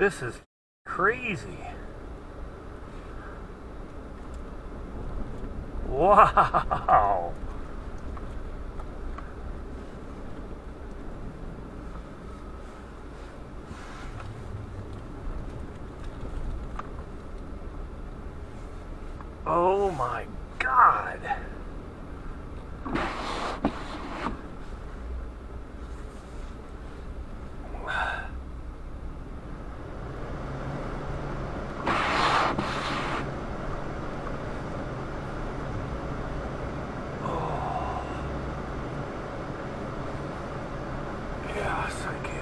This is crazy. Wow. Oh my God. Yes, I can.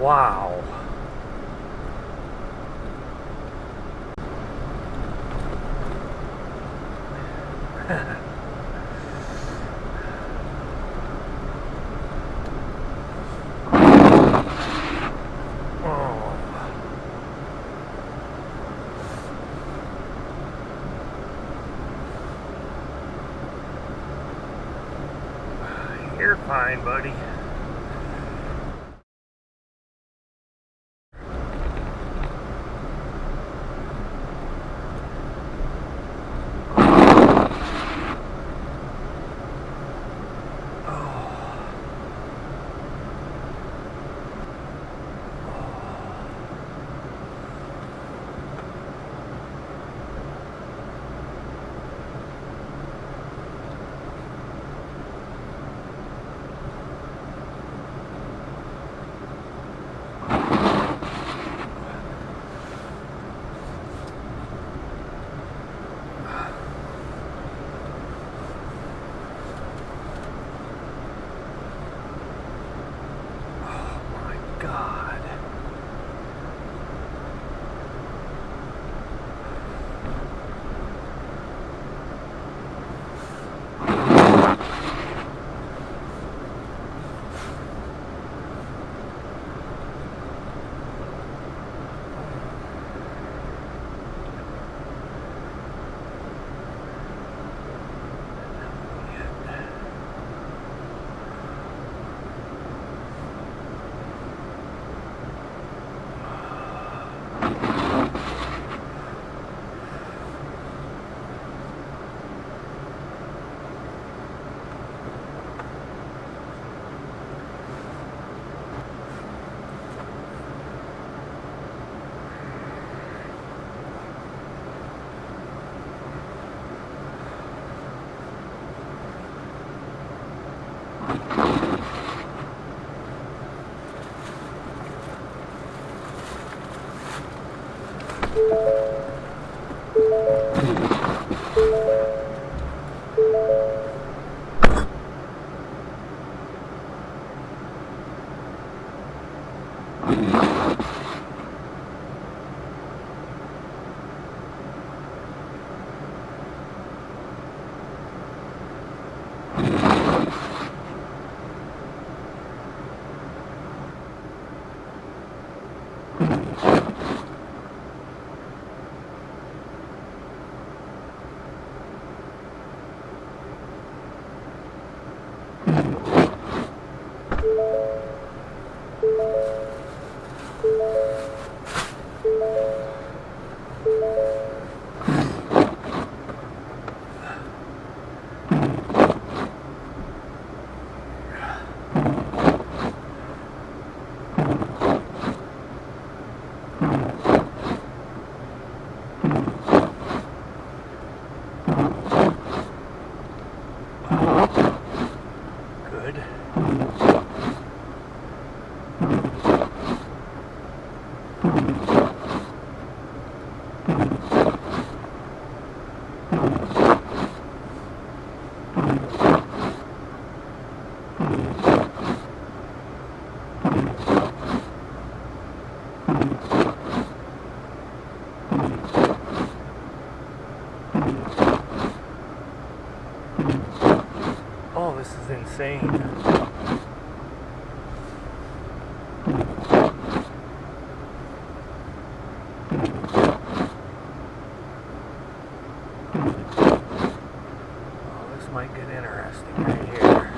Wow. Oh. You're fine, buddy. Oh, this is insane. Oh, this might get interesting right here.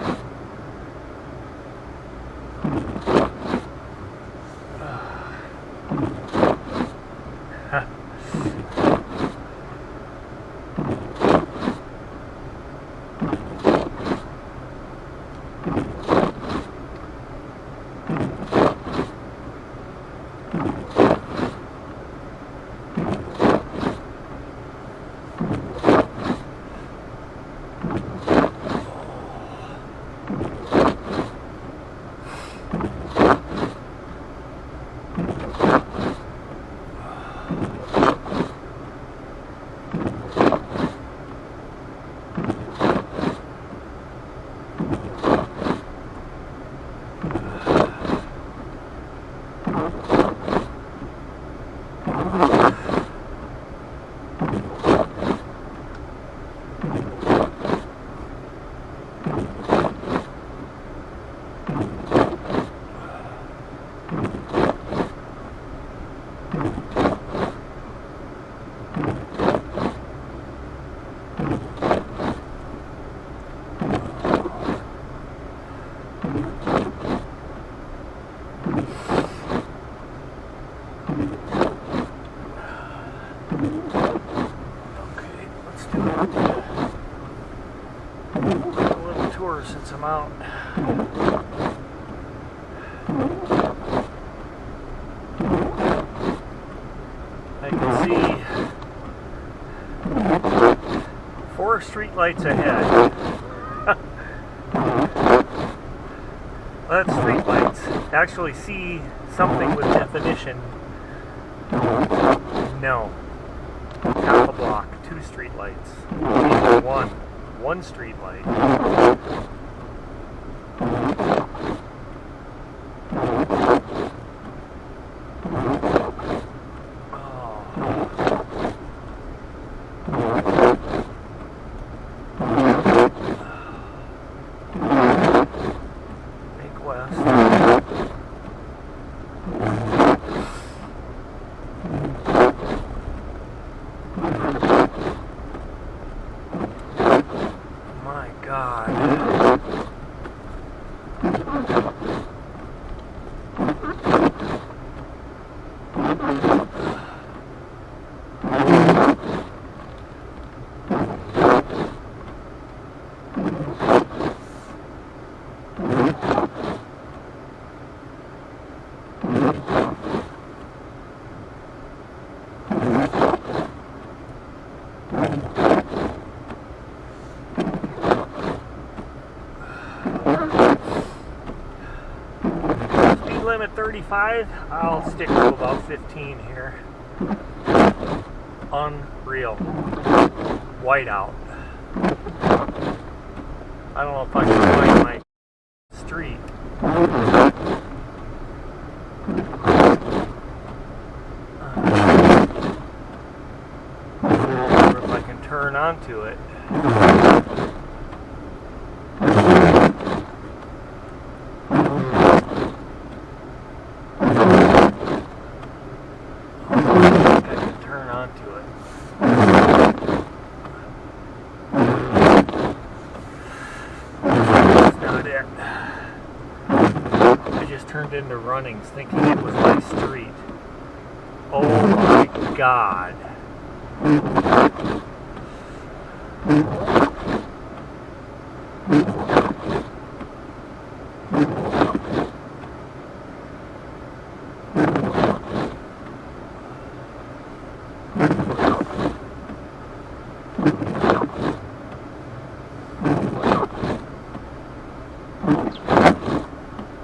Since I'm out. I can see 4 streetlights ahead. That's streetlights. Actually see something with definition. No. Half a block, 2 streetlights. One streetlight. My God. Limit 35, I'll stick to about 15 here. Unreal. Whiteout. I don't know if I can find my street. Or if I can turn onto it. I just turned into Runnings thinking it was my street. Oh my God.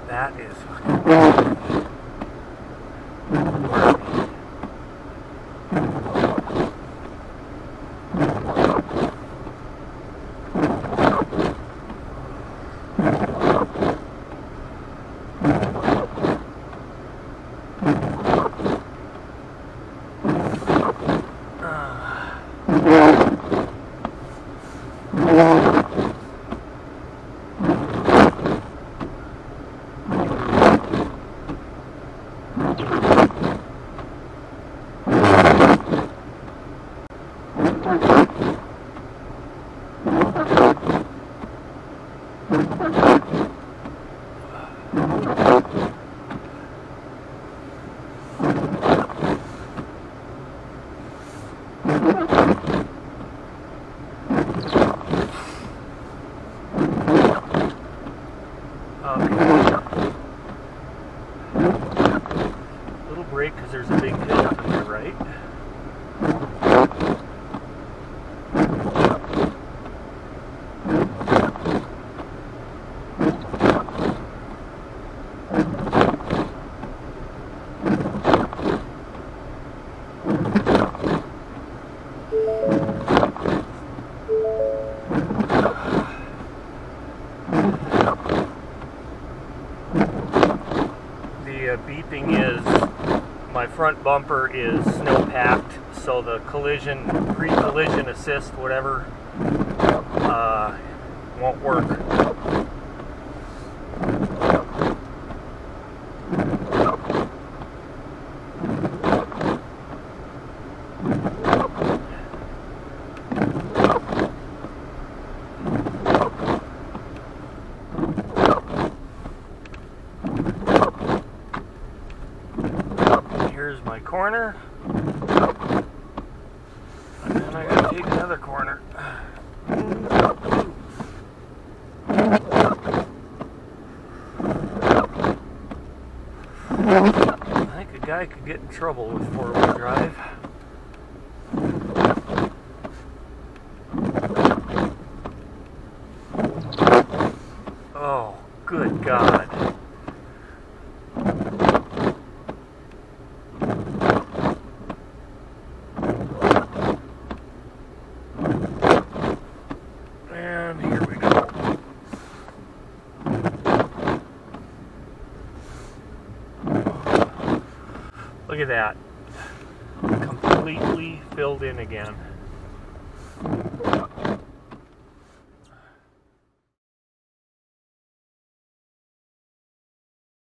That is fucking Little break because there's a big hill to the right. The beeping is my front bumper is snow packed, so the pre-collision assist, whatever, won't work. Here's my corner, and then I gotta take another corner. I think a guy could get in trouble with four-wheel drive. Oh, good God. And here we go. Look at that. Completely filled in again.